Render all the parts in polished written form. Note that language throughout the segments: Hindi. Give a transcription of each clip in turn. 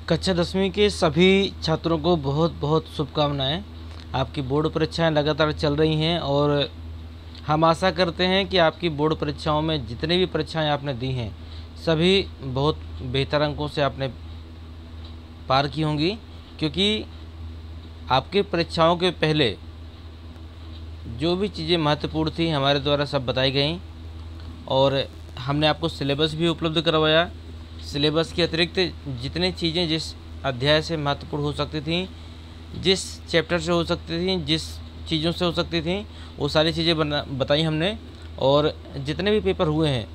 कक्षा 10वीं के सभी छात्रों को बहुत बहुत शुभकामनाएं। आपकी बोर्ड परीक्षाएं लगातार चल रही हैं और हम आशा करते हैं कि आपकी बोर्ड परीक्षाओं में जितनी भी परीक्षाएं आपने दी हैं सभी बहुत बेहतर अंकों से आपने पार की होंगी, क्योंकि आपके परीक्षाओं के पहले जो भी चीज़ें महत्वपूर्ण थी हमारे द्वारा सब बताई गई और हमने आपको सिलेबस भी उपलब्ध करवाया। सिलेबस के अतिरिक्त जितनी चीज़ें जिस अध्याय से महत्वपूर्ण हो सकती थी, जिस चैप्टर से हो सकती थी, जिस चीज़ों से हो सकती थी, वो सारी चीज़ें बताई हमने। और जितने भी पेपर हुए हैं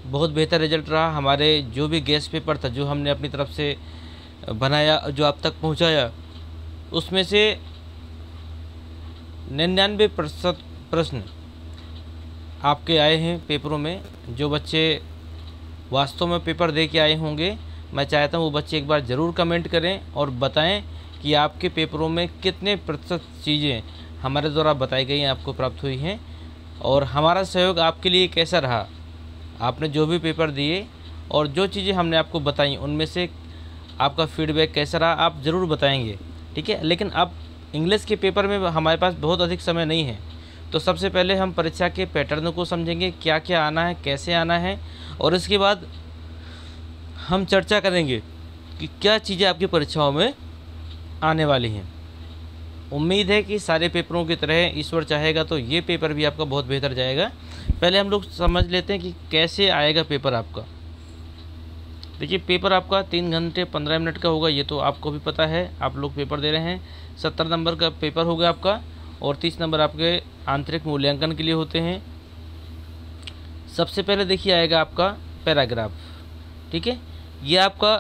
बहुत बेहतर रिजल्ट रहा। हमारे जो भी गेस्ट पेपर था जो हमने अपनी तरफ से बनाया, जो आप तक पहुंचाया, उसमें से 99% प्रश्न आपके आए हैं पेपरों में। जो बच्चे वास्तव में पेपर दे के आए होंगे, मैं चाहता हूँ वो बच्चे एक बार ज़रूर कमेंट करें और बताएं कि आपके पेपरों में कितने प्रतिशत चीज़ें हमारे द्वारा बताई गई हैं आपको प्राप्त हुई हैं और हमारा सहयोग आपके लिए कैसा रहा। आपने जो भी पेपर दिए और जो चीज़ें हमने आपको बताई उनमें से आपका फीडबैक कैसा रहा आप ज़रूर बताएंगे, ठीक है। लेकिन अब इंग्लिश के पेपर में हमारे पास बहुत अधिक समय नहीं है, तो सबसे पहले हम परीक्षा के पैटर्न को समझेंगे, क्या क्या आना है, कैसे आना है, और इसके बाद हम चर्चा करेंगे कि क्या चीज़ें आपकी परीक्षाओं में आने वाली हैं। उम्मीद है कि सारे पेपरों की तरह ईश्वर चाहेगा तो ये पेपर भी आपका बहुत बेहतर जाएगा। पहले हम लोग समझ लेते हैं कि कैसे आएगा पेपर आपका। देखिए, पेपर आपका 3 घंटे 15 मिनट का होगा, ये तो आपको भी पता है। आप लोग पेपर दे रहे हैं। 70 नंबर का पेपर होगा आपका और 30 नंबर आपके आंतरिक मूल्यांकन के लिए होते हैं। सबसे पहले देखिए आएगा आपका पैराग्राफ, ठीक है। ये आपका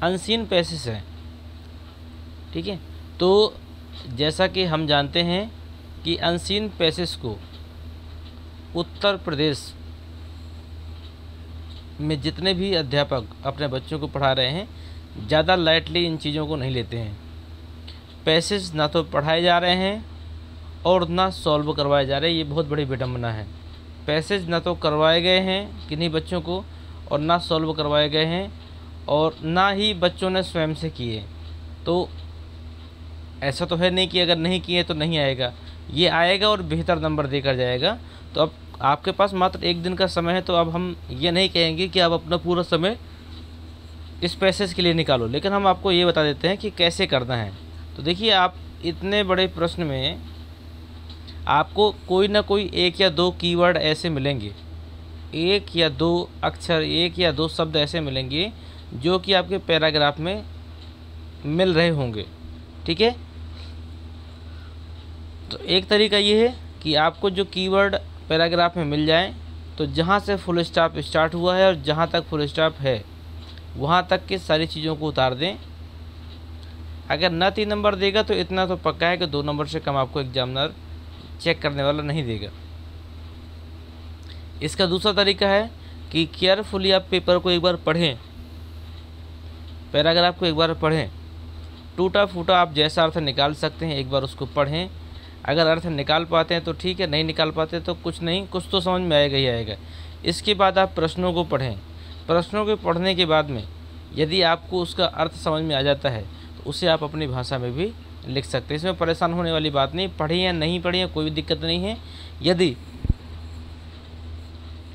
अनसीन पैसेज है, ठीक है। तो जैसा कि हम जानते हैं कि अनसीन पैसेज को उत्तर प्रदेश में जितने भी अध्यापक अपने बच्चों को पढ़ा रहे हैं ज़्यादा लाइटली इन चीज़ों को नहीं लेते हैं। पैसेज ना तो पढ़ाए जा रहे हैं और ना सॉल्व करवाए जा रहे हैं, ये बहुत बड़ी विडंबना है। पैसेज ना तो करवाए गए हैं किन्हीं बच्चों को और ना सॉल्व करवाए गए हैं और ना ही बच्चों ने स्वयं से किए। तो ऐसा तो है नहीं कि अगर नहीं किए तो नहीं आएगा, ये आएगा और बेहतर नंबर देकर जाएगा। तो अब आपके पास मात्र 1 दिन का समय है, तो अब हम ये नहीं कहेंगे कि आप अपना पूरा समय इस पैसेज के लिए निकालो, लेकिन हम आपको ये बता देते हैं कि कैसे करना है। तो देखिए, आप इतने बड़े प्रश्न में आपको कोई ना कोई 1 या 2 कीवर्ड ऐसे मिलेंगे, 1 या 2 अक्षर, 1 या 2 शब्द ऐसे मिलेंगे जो कि आपके पैराग्राफ में मिल रहे होंगे, ठीक है। तो एक तरीका ये है कि आपको जो कीवर्ड पैराग्राफ में मिल जाए तो जहाँ से फुल स्टॉप स्टार्ट हुआ है और जहाँ तक फुल स्टॉप है वहाँ तक की सारी चीज़ों को उतार दें। अगर न 3 नंबर देगा तो इतना तो पक्का है कि 2 नंबर से कम आपको एग्जामिनर चेक करने वाला नहीं देगा। इसका दूसरा तरीका है कि केयरफुली आप पेपर को एक बार पढ़ें, पैराग्राफ को एक बार पढ़ें। टूटा फूटा आप जैसा अर्थ निकाल सकते हैं एक बार उसको पढ़ें। अगर अर्थ निकाल पाते हैं तो ठीक है, नहीं निकाल पाते तो कुछ नहीं, कुछ तो समझ में आएगा ही आएगा। इसके बाद आप प्रश्नों को पढ़ें। प्रश्नों के पढ़ने के बाद में यदि आपको उसका अर्थ समझ में आ जाता है तो उसे आप अपनी भाषा में भी लिख सकते हैं। इसमें परेशान होने वाली बात नहीं, पढ़ी या नहीं पढ़ी है कोई भी दिक्कत नहीं है। यदि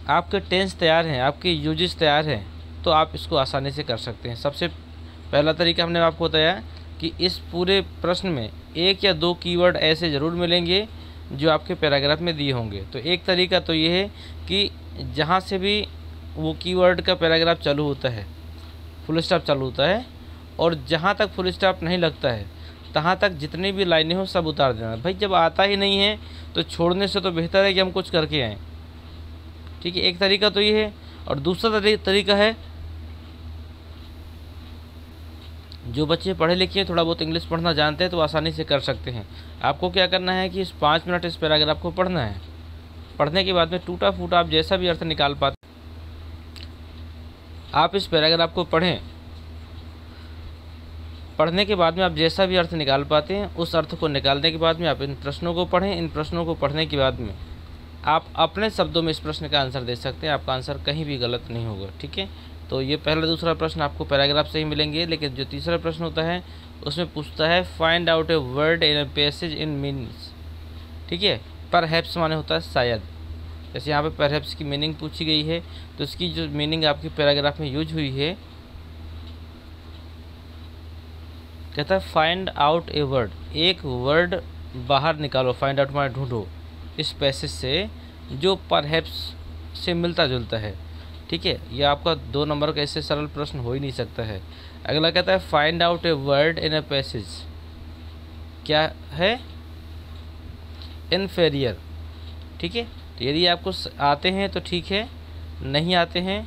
आपके टेंस तैयार हैं, आपके यूजेस तैयार हैं, तो आप इसको आसानी से कर सकते हैं। सबसे पहला तरीका हमने आपको बताया कि इस पूरे प्रश्न में 1 या 2 कीवर्ड ऐसे ज़रूर मिलेंगे जो आपके पैराग्राफ में दिए होंगे। तो एक तरीका तो ये है कि जहाँ से भी वो कीवर्ड का पैराग्राफ चालू होता है, फुल स्टॉप चालू होता है, और जहाँ तक फुल स्टॉप नहीं लगता है तहाँ तक जितनी भी लाइनें हो सब उतार देना। भाई, जब आता ही नहीं है तो छोड़ने से तो बेहतर है कि हम कुछ करके आएँ, ठीक है। एक तरीका तो ये है। और दूसरा तरीका है, जो बच्चे पढ़े लिखे थोड़ा बहुत इंग्लिश पढ़ना जानते हैं तो आसानी से कर सकते हैं। आपको क्या करना है कि इस 5 मिनट इस पैराग्राफ को पढ़ना है। पढ़ने के बाद में टूटा फूटा आप जैसा भी अर्थ निकाल पाते आप इस पैराग्राफ को पढ़ें। पढ़ने के बाद में आप जैसा भी अर्थ निकाल पाते हैं उस अर्थ को निकालने के बाद में आप इन प्रश्नों को पढ़ें। इन प्रश्नों को पढ़ने के बाद में आप अपने शब्दों में इस प्रश्न का आंसर दे सकते हैं। आपका आंसर कहीं भी गलत नहीं होगा, ठीक है। तो ये पहला दूसरा प्रश्न आपको पैराग्राफ से ही मिलेंगे, लेकिन जो तीसरा प्रश्न होता है उसमें पूछता है find out a word in a passage in means. ठीक है, परहैप्स माने होता है शायद। जैसे यहाँ पे परहैप्स की मीनिंग पूछी गई है, तो इसकी जो मीनिंग आपकी पैराग्राफ में यूज हुई है, कहता है फाइंड आउट ए वर्ड, एक वर्ड बाहर निकालो, फाइंड आउट माने ढूंढो, इस पैसेज से जो परहैप्स से मिलता जुलता है। ठीक है, ये आपका 2 नंबर का इससे सरल प्रश्न हो ही नहीं सकता है। अगला कहता है find out a word in a passage, क्या है, इन्फेरियर। ठीक है, तो यदि आपको आते हैं तो ठीक है, नहीं आते हैं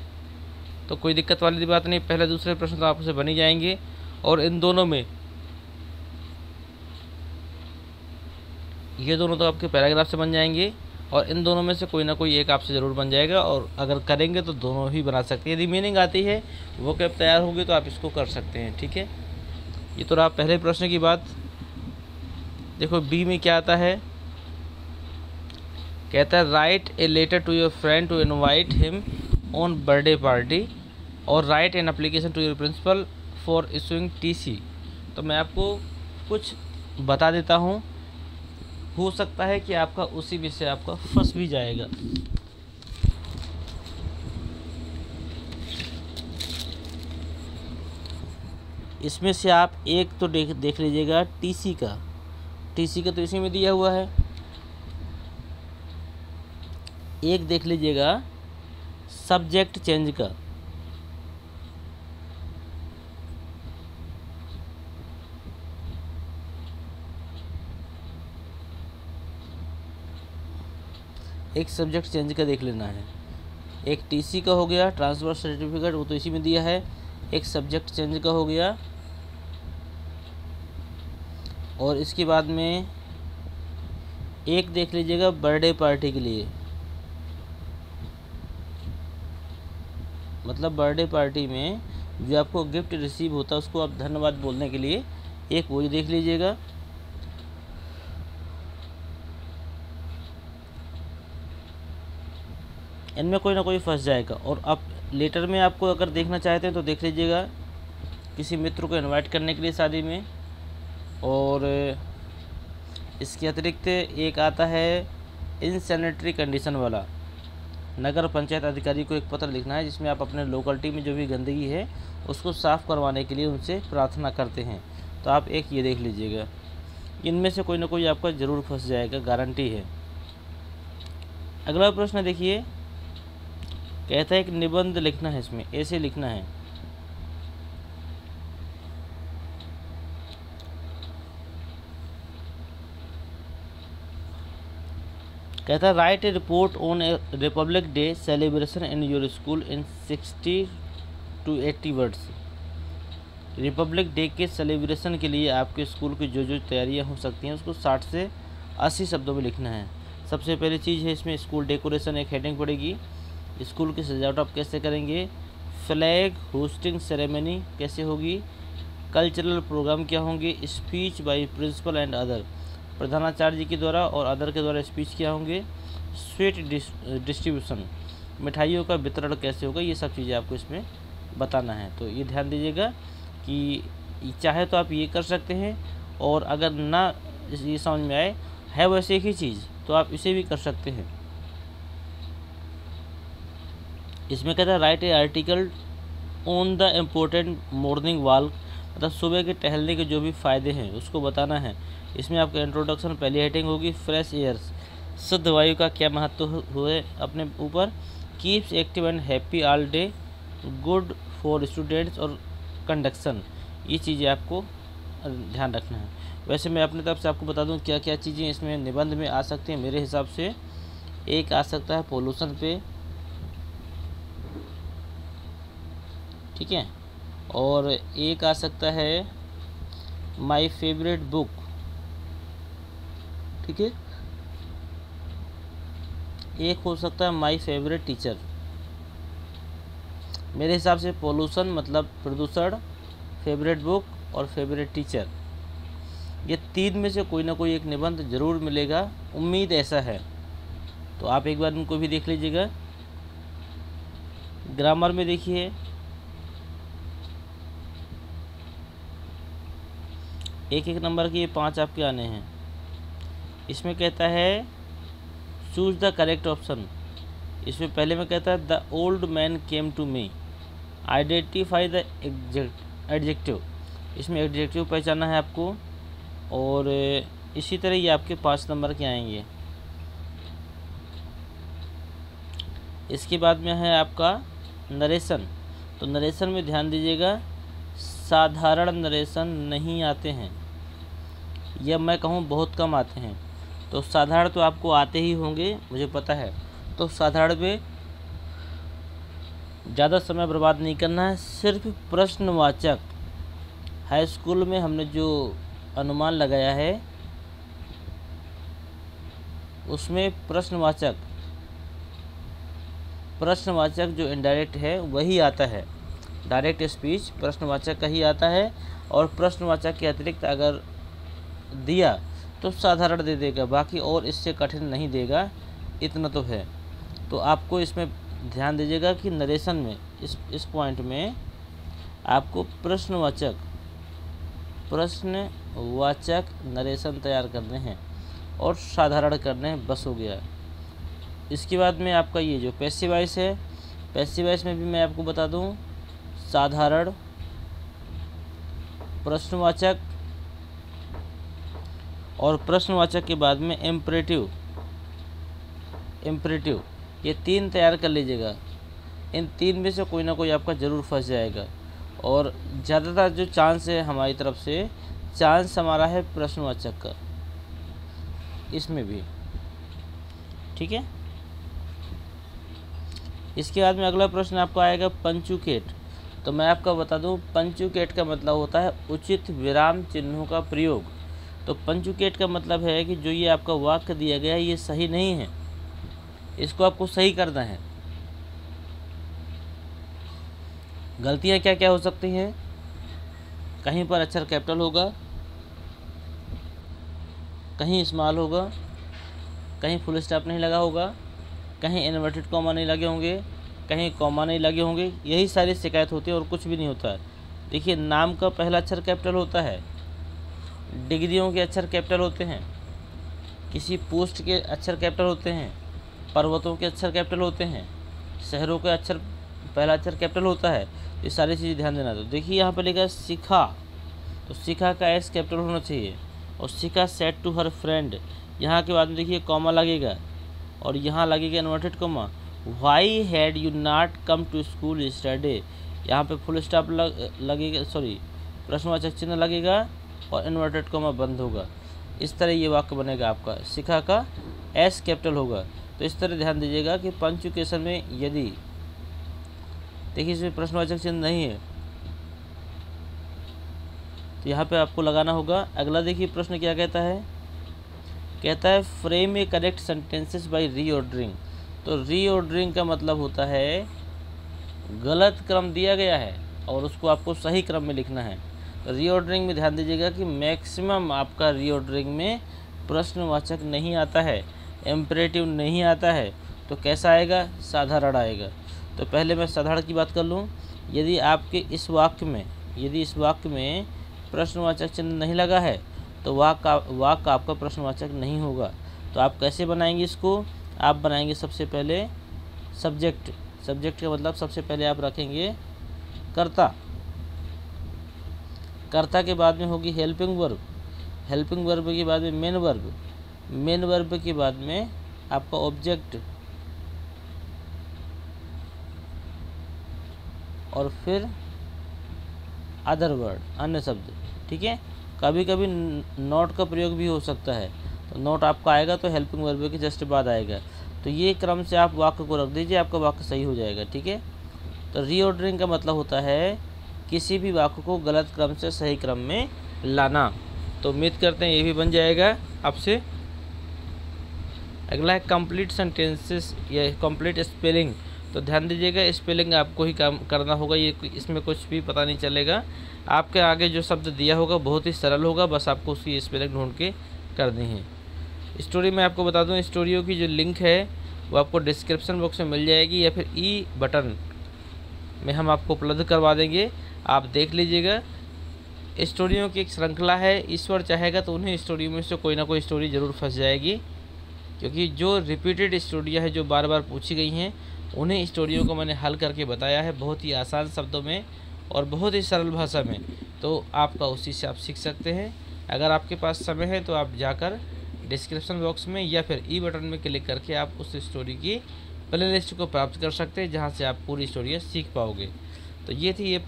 तो कोई दिक्कत वाली बात नहीं, पहले दूसरे प्रश्न तो आपसे बन ही जाएंगे। और इन दोनों में, ये दोनों तो आपके पैराग्राफ से बन जाएंगे, और इन दोनों में से कोई ना कोई एक आपसे ज़रूर बन जाएगा, और अगर करेंगे तो दोनों ही बना सकते हैं। यदि मीनिंग आती है, वो कैब तैयार होगी, तो आप इसको कर सकते हैं। ठीक है, ये तो रहा पहले प्रश्न की बात। देखो बी में क्या आता है, कहता है write a letter to your friend to invite him on birthday party और write an application to your principal for issuing TC. तो मैं आपको कुछ बता देता हूँ, हो सकता है कि आपका उसी में से आपका फंस भी जाएगा। इसमें से आप एक तो देख लीजिएगा टीसी का तो इसी में दिया हुआ है। एक देख लीजिएगा सब्जेक्ट चेंज का, एक सब्जेक्ट चेंज का देख लेना है। एक टीसी का हो गया, ट्रांसफ़र सर्टिफिकेट, वो तो इसी में दिया है। एक सब्जेक्ट चेंज का हो गया, और इसके बाद में एक देख लीजिएगा बर्थडे पार्टी के लिए, मतलब बर्थडे पार्टी में जो आपको गिफ्ट रिसीव होता है उसको आप धन्यवाद बोलने के लिए एक वो देख लीजिएगा। इनमें कोई ना कोई फंस जाएगा। और आप लेटर में आपको अगर देखना चाहते हैं तो देख लीजिएगा किसी मित्र को इनवाइट करने के लिए शादी में। और इसके अतिरिक्त एक आता है इनसैनिटरी कंडीशन वाला, नगर पंचायत अधिकारी को एक पत्र लिखना है जिसमें आप अपने लोकेलिटी में जो भी गंदगी है उसको साफ़ करवाने के लिए उनसे प्रार्थना करते हैं। तो आप एक ये देख लीजिएगा, इनमें से कोई ना कोई आपका ज़रूर फंस जाएगा, गारंटी है। अगला प्रश्न देखिए, कहता है एक निबंध लिखना है, इसमें ऐसे लिखना है, कहता है write A report on A Republic day celebration in your school in 60 to 80 words. Republic day के सेलिब्रेशन के लिए आपके स्कूल की जो जो तैयारियां हो सकती हैं उसको 60 से 80 शब्दों में लिखना है। सबसे पहली चीज़ है इसमें स्कूल डेकोरेशन, एक हेडिंग पड़ेगी। स्कूल की सजावट आप कैसे करेंगे, फ्लैग होस्टिंग सेरेमनी कैसे होगी, कल्चरल प्रोग्राम क्या होंगे, speech by principal and other, प्रधानाचार्य के द्वारा और अदर के द्वारा स्पीच क्या होंगे, स्वीट डिस्ट्रीब्यूशन, मिठाइयों का वितरण कैसे होगा, ये सब चीज़ें आपको इसमें बताना है। तो ये ध्यान दीजिएगा कि चाहे तो आप ये कर सकते हैं, और अगर ना ये समझ में आए, है वैसे एक ही चीज़, तो आप इसे भी कर सकते हैं। इसमें कहता है write A article on the important morning walk, मतलब सुबह के टहलने के जो भी फ़ायदे हैं उसको बताना है। इसमें आपका इंट्रोडक्शन पहली हेडिंग होगी, फ्रेश एयर्स, शुद्ध वायु का क्या महत्व हुए अपने ऊपर, keeps active and happy all day, good for students और कंडक्शन, ये चीज़ें आपको ध्यान रखना है। वैसे मैं अपनी तरफ से आपको बता दूं क्या क्या चीज़ें इसमें निबंध में आ सकती हैं। मेरे हिसाब से एक आ सकता है पोल्यूशन पे, ठीक है, और एक आ सकता है माय फेवरेट बुक, ठीक है, एक हो सकता है माय फेवरेट टीचर। मेरे हिसाब से पोल्यूशन मतलब प्रदूषण, फेवरेट बुक और फेवरेट टीचर, ये 3 में से कोई ना कोई एक निबंध ज़रूर मिलेगा, उम्मीद ऐसा है। तो आप एक बार इनको भी देख लीजिएगा। ग्रामर में देखिए एक एक नंबर के ये 5 आपके आने हैं। इसमें कहता है चूज द करेक्ट ऑप्शन। इसमें पहले में कहता है the old man came to me, identify the adjective. इसमें एडजेक्टिव पहचानना है आपको, और इसी तरह ये आपके 5 नंबर के आएंगे। इसके बाद में है आपका नरेशन। तो नरेशन में ध्यान दीजिएगा, साधारण नरेशन नहीं आते हैं, या मैं कहूँ बहुत कम आते हैं। तो साधारण तो आपको आते ही होंगे, मुझे पता है। तो साधारण में ज़्यादा समय बर्बाद नहीं करना है, सिर्फ प्रश्नवाचक। हाई स्कूल में हमने जो अनुमान लगाया है उसमें प्रश्नवाचक जो इनडायरेक्ट है वही आता है। डायरेक्ट स्पीच प्रश्नवाचक का ही आता है, और प्रश्नवाचक के अतिरिक्त अगर दिया तो साधारण दे देगा, बाकी और इससे कठिन नहीं देगा, इतना तो है। तो आपको इसमें ध्यान दीजिएगा कि नरेशन में इस पॉइंट में आपको प्रश्नवाचक नरेशन तैयार करने हैं और साधारण करने हैं, बस हो गया। इसके बाद में आपका ये जो पैसिव वॉइस है, पैसिव वॉइस में भी मैं आपको बता दूं, साधारण, प्रश्नवाचक और प्रश्नवाचक के बाद में इम्परेटिव, ये 3 तैयार कर लीजिएगा। इन 3 में से कोई ना कोई आपका ज़रूर फंस जाएगा, और ज़्यादातर जो चांस है हमारी तरफ से, चांस हमारा है प्रश्नवाचक का, इसमें भी, ठीक है। इसके बाद में अगला प्रश्न आपका आएगा पंचुकेट। तो मैं आपको बता दूं, पंचुकेट का मतलब होता है उचित विराम चिन्हों का प्रयोग। तो पंचुकेट का मतलब है कि जो ये आपका वाक्य दिया गया है ये सही नहीं है, इसको आपको सही करना है। गलतियां क्या क्या हो सकती हैं, कहीं पर अक्षर कैपिटल होगा, कहीं स्मॉल होगा, कहीं फुल स्टॉप नहीं लगा होगा, कहीं इन्वर्टेड कॉमा नहीं लगे होंगे, कहीं कॉमा नहीं लगे होंगे। यही सारी शिकायत होती है और कुछ भी नहीं होता है। देखिए, नाम का पहला अक्षर कैपिटल होता है, डिग्रियों के अक्षर कैपिटल होते हैं, किसी पोस्ट के अक्षर कैपिटल होते हैं, पर्वतों के अक्षर कैपिटल होते हैं, शहरों के अक्षर पहला अक्षर कैपिटल होता है। ये सारी चीज़ें ध्यान देना। तो देखिए यहाँ पे लिखा है शिखा, तो शिखा का एस कैपिटल होना चाहिए, और शिखा सेड टू हर फ्रेंड, यहाँ के बाद में देखिए कॉमा लगेगा, और यहाँ लगेगा inverted comma. Why had you not come to school yesterday, यहाँ पे फुल स्टॉप लगेगा, सॉरी प्रश्नवाचक चिन्ह लगेगा और इन्वर्टेड कॉमा बंद होगा। इस तरह ये वाक्य बनेगा आपका, शिखा का एस कैपिटल होगा। तो इस तरह ध्यान दीजिएगा कि पंचुकेशन में यदि देखिए इसमें प्रश्नवाचक चिन्ह नहीं है तो यहाँ पे आपको लगाना होगा। अगला देखिए प्रश्न क्या कहता है, कहता है frame A correct sentences bye reordering. तो रीऑर्डरिंग का मतलब होता है गलत क्रम दिया गया है और उसको आपको सही क्रम में लिखना है। तो रीऑर्डरिंग में ध्यान दीजिएगा कि मैक्सिमम आपका रीऑर्डरिंग में प्रश्नवाचक नहीं आता है, इम्परेटिव नहीं आता है, तो कैसा आएगा, साधारण आएगा। तो पहले मैं साधारण की बात कर लूँ। यदि आपके इस वाक्य में प्रश्नवाचक चिन्ह नहीं लगा है तो वाक्य आपका प्रश्नवाचक नहीं होगा। तो आप कैसे बनाएंगे इसको, आप बनाएंगे सबसे पहले सब्जेक्ट का मतलब सबसे पहले आप रखेंगे कर्ता के बाद में होगी हेल्पिंग वर्ब के बाद में मेन वर्ब के बाद में आपका ऑब्जेक्ट, और फिर अदर वर्ड, अन्य शब्द, ठीक है। कभी कभी नॉट का प्रयोग भी हो सकता है, तो नॉट आपका आएगा तो हेल्पिंग वर्ब के जस्ट बाद आएगा। तो ये क्रम से आप वाक्य को रख दीजिए, आपका वाक्य सही हो जाएगा, ठीक है। तो रीऑर्डरिंग का मतलब होता है किसी भी वाक्य को गलत क्रम से सही क्रम में लाना। तो उम्मीद करते हैं ये भी बन जाएगा आपसे। अगला है कंप्लीट सेंटेंसेस या कंप्लीट स्पेलिंग। तो ध्यान दीजिएगा, स्पेलिंग आपको ही काम करना होगा, ये इसमें कुछ भी पता नहीं चलेगा। आपके आगे जो शब्द दिया होगा बहुत ही सरल होगा, बस आपको उसकी स्पेलिंग ढूंढ के करनी है। स्टोरी में आपको बता दूं, स्टोरियों की जो लिंक है वो आपको डिस्क्रिप्शन बॉक्स में मिल जाएगी, या फिर ई बटन में हम आपको उपलब्ध करवा देंगे, आप देख लीजिएगा। स्टोरियों की एक श्रृंखला है, ईश्वर चाहेगा तो उन्हीं स्टोरियों में से कोई ना कोई स्टोरी ज़रूर फंस जाएगी, क्योंकि जो रिपीटेड स्टोरियाँ हैं जो बार बार पूछी गई हैं उन्हीं स्टोरियों को मैंने हल करके बताया है बहुत ही आसान शब्दों में और बहुत ही सरल भाषा में। तो आपका उसी से आप सीख सकते हैं। अगर आपके पास समय है तो आप जाकर डिस्क्रिप्शन बॉक्स में या फिर ई बटन में क्लिक करके आप उस स्टोरी की प्लेलिस्ट को प्राप्त कर सकते हैं, जहां से आप पूरी स्टोरी सीख पाओगे। तो ये थी, ये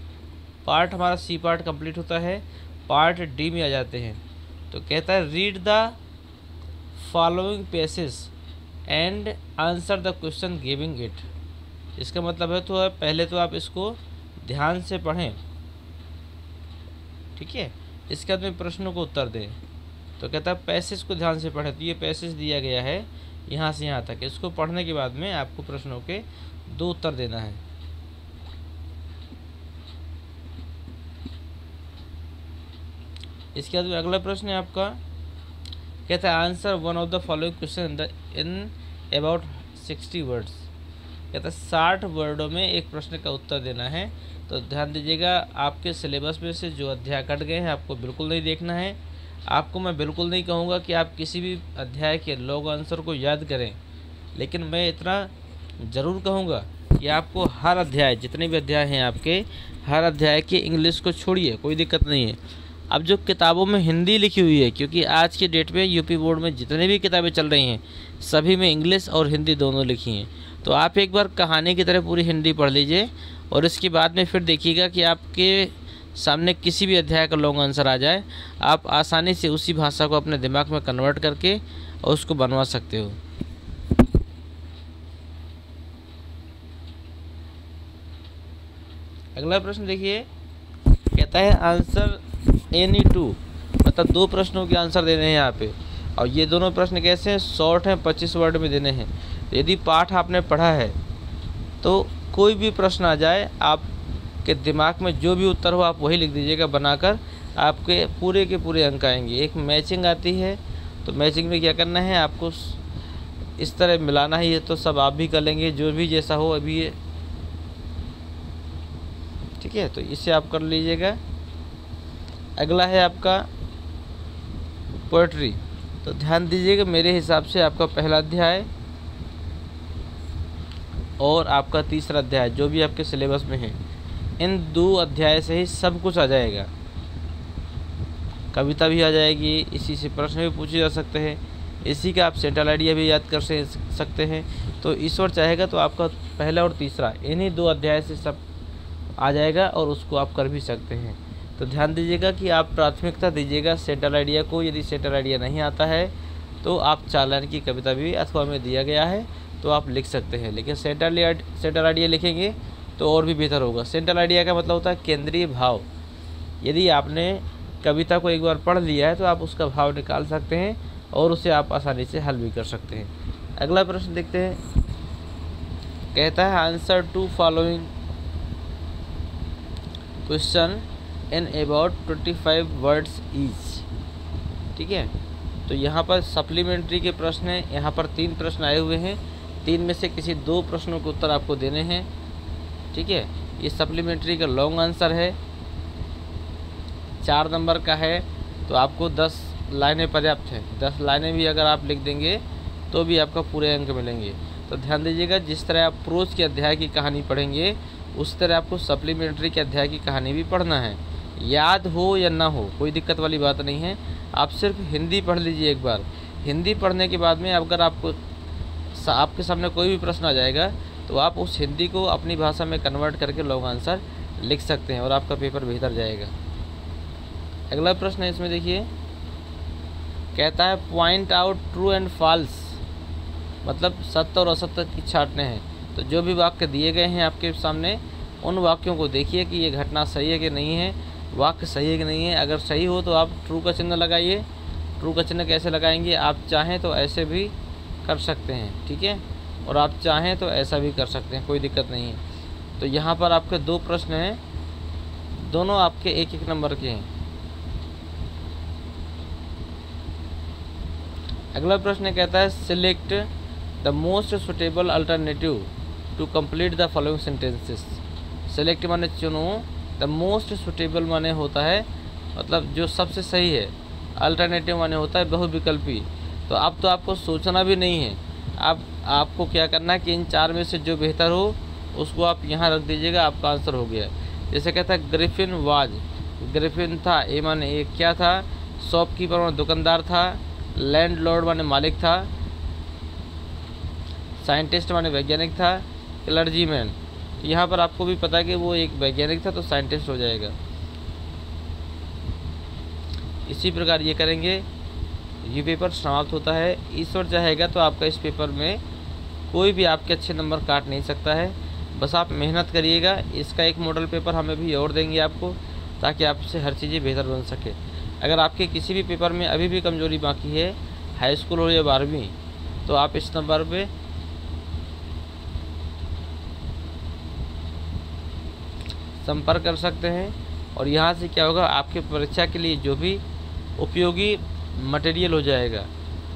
पार्ट हमारा सी पार्ट कंप्लीट होता है। पार्ट डी में आ जाते हैं। तो कहता है read the following passage and answer the question giving it. इसका मतलब है तो पहले तो आप इसको ध्यान से पढ़ें, ठीक है, इसके बाद में प्रश्नों को उत्तर दें। तो कहता है पैसेज को ध्यान से पढ़ें। तो ये पैसेज दिया गया है यहाँ से यहाँ तक, इसको पढ़ने के बाद में आपको प्रश्नों के 2 उत्तर देना है। इसके बाद में अगला प्रश्न है आपका, कहता है answer one of the following question in about 60 words. कहता है 60 वर्डों में एक प्रश्न का उत्तर देना है। तो ध्यान दीजिएगा, आपके सिलेबस में से जो अध्याय कट गए हैं आपको बिल्कुल नहीं देखना है। आपको मैं बिल्कुल नहीं कहूँगा कि आप किसी भी अध्याय के लॉन्ग आंसर को याद करें, लेकिन मैं इतना ज़रूर कहूँगा कि आपको हर अध्याय, जितने भी अध्याय हैं आपके, हर अध्याय के इंग्लिश को छोड़िए, कोई दिक्कत नहीं है। अब जो किताबों में हिंदी लिखी हुई है, क्योंकि आज की डेट में यूपी बोर्ड में जितने भी किताबें चल रही हैं सभी में इंग्लिश और हिंदी दोनों लिखी हैं। तो आप एक बार कहानी की तरह पूरी हिंदी पढ़ लीजिए और इसके बाद में फिर देखिएगा कि आपके सामने किसी भी अध्याय का लॉन्ग आंसर आ जाए, आप आसानी से उसी भाषा को अपने दिमाग में कन्वर्ट करके और उसको बनवा सकते हो। अगला प्रश्न देखिए, कहता है आंसर एनी 2, मतलब 2 प्रश्नों के आंसर देने हैं यहाँ पे। और ये दोनों प्रश्न कैसे हैं, शॉर्ट हैं, 25 वर्ड में देने हैं। तो यदि पाठ आपने पढ़ा है तो कोई भी प्रश्न आ जाए, आपके दिमाग में जो भी उत्तर हो आप वही लिख दीजिएगा बनाकर, आपके पूरे के पूरे अंक आएंगे। एक मैचिंग आती है, तो मैचिंग में क्या करना है, आपको इस तरह मिलाना ही है। तो सब आप भी कर लेंगे, जो भी जैसा हो अभी ये, ठीक है। तो इसे आप कर लीजिएगा। अगला है आपका पोएट्री। तो ध्यान दीजिएगा, मेरे हिसाब से आपका पहला अध्याय और आपका तीसरा अध्याय जो भी आपके सिलेबस में है, इन 2 अध्याय से ही सब कुछ आ जाएगा। कविता भी आ जाएगी, इसी से प्रश्न भी पूछे जा सकते हैं, इसी का आप सेंट्रल आइडिया भी याद कर सकते हैं। तो ईश्वर चाहेगा तो आपका पहला और तीसरा इन्हीं 2 अध्याय से सब आ जाएगा और उसको आप कर भी सकते हैं। तो ध्यान दीजिएगा कि आप प्राथमिकता दीजिएगा सेंट्रल आइडिया को। यदि सेंट्रल आइडिया नहीं आता है तो आप 4 लाइन की कविता भी अथवा में दिया गया है तो आप लिख सकते हैं, लेकिन सेंट्रल आइडिया लिखेंगे तो और भी बेहतर होगा। सेंट्रल आइडिया का मतलब होता है केंद्रीय भाव। यदि आपने कविता को एक बार पढ़ लिया है तो आप उसका भाव निकाल सकते हैं और उसे आप आसानी से हल भी कर सकते हैं। अगला प्रश्न देखते हैं, कहता है answer 2 following question in about 25 words each. ठीक है, तो यहाँ पर सप्लीमेंट्री के प्रश्न हैं। यहाँ पर 3 प्रश्न आए हुए हैं, 3 में से किसी 2 प्रश्नों के उत्तर आपको देने हैं। ठीक है, ये सप्लीमेंट्री का लॉन्ग आंसर है, 4 नंबर का है, तो आपको 10 लाइनें पर्याप्त है। 10 लाइनें भी अगर आप लिख देंगे तो भी आपका पूरे अंक मिलेंगे। तो ध्यान दीजिएगा, जिस तरह आप प्रोज के अध्याय की कहानी पढ़ेंगे उस तरह आपको सप्लीमेंट्री के अध्याय की कहानी भी पढ़ना है। याद हो या ना हो कोई दिक्कत वाली बात नहीं है, आप सिर्फ हिंदी पढ़ लीजिए एक बार। हिंदी पढ़ने के बाद में अगर आपके सामने कोई भी प्रश्न आ जाएगा तो आप उस हिंदी को अपनी भाषा में कन्वर्ट करके लॉन्ग आंसर लिख सकते हैं और आपका पेपर बेहतर जाएगा। अगला प्रश्न है इसमें देखिए, कहता है point out true and false, मतलब सत्य और असत्य की छांटने हैं। तो जो भी वाक्य दिए गए हैं आपके सामने, उन वाक्यों को देखिए कि ये घटना सही है कि नहीं है, वाक्य सही है कि नहीं है। अगर सही हो तो आप ट्रू का चिन्ह लगाइए। ट्रू का चिन्ह कैसे लगाएंगे, आप चाहें तो ऐसे भी कर सकते हैं, ठीक है, और आप चाहें तो ऐसा भी कर सकते हैं, कोई दिक्कत नहीं है। तो यहाँ पर आपके 2 प्रश्न हैं, दोनों आपके 1-1 नंबर के हैं। अगला प्रश्न कहता है select the most suitable alternative to complete the following sentences. Select माने चुनो, द मोस्ट सुटेबल माने होता है मतलब जो सबसे सही है। अल्टरनेटिव माने होता है बहुविकल्पी। तो अब तो आपको सोचना भी नहीं है, अब आपको क्या करना है कि इन 4 में से जो बेहतर हो उसको आप यहाँ रख दीजिएगा, आपका आंसर हो गया। जैसे कहता है ग्रिफिन वाज, ग्रिफिन था, ए माने एक क्या था, शॉपकीपर माने दुकानदार था, लैंडलॉर्ड माने मालिक था, साइंटिस्ट माने वैज्ञानिक था, क्लर्जीमैन, यहाँ पर आपको भी पता है कि वो एक वैज्ञानिक था तो साइंटिस्ट हो जाएगा। इसी प्रकार ये करेंगे, ये पेपर समाप्त होता है। ईश्वर चाहेगा तो आपका इस पेपर में कोई भी आपके अच्छे नंबर काट नहीं सकता है। बस आप मेहनत करिएगा। इसका एक मॉडल पेपर हम अभी और देंगे आपको, ताकि आपसे हर चीज़ें बेहतर बन सके। अगर आपके किसी भी पेपर में अभी भी कमजोरी बाकी है, हाई स्कूल हो या 12वीं, तो आप इस नंबर पे संपर्क कर सकते हैं। और यहाँ से क्या होगा, आपके परीक्षा के लिए जो भी उपयोगी मटेरियल हो जाएगा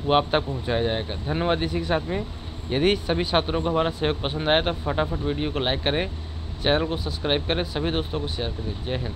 वो आप तक पहुँचाया जाएगा। धन्यवाद। इसी के साथ में यदि सभी छात्रों को हमारा सहयोग पसंद आया तो फटाफट वीडियो को लाइक करें, चैनल को सब्सक्राइब करें, सभी दोस्तों को शेयर करें। जय हिंद।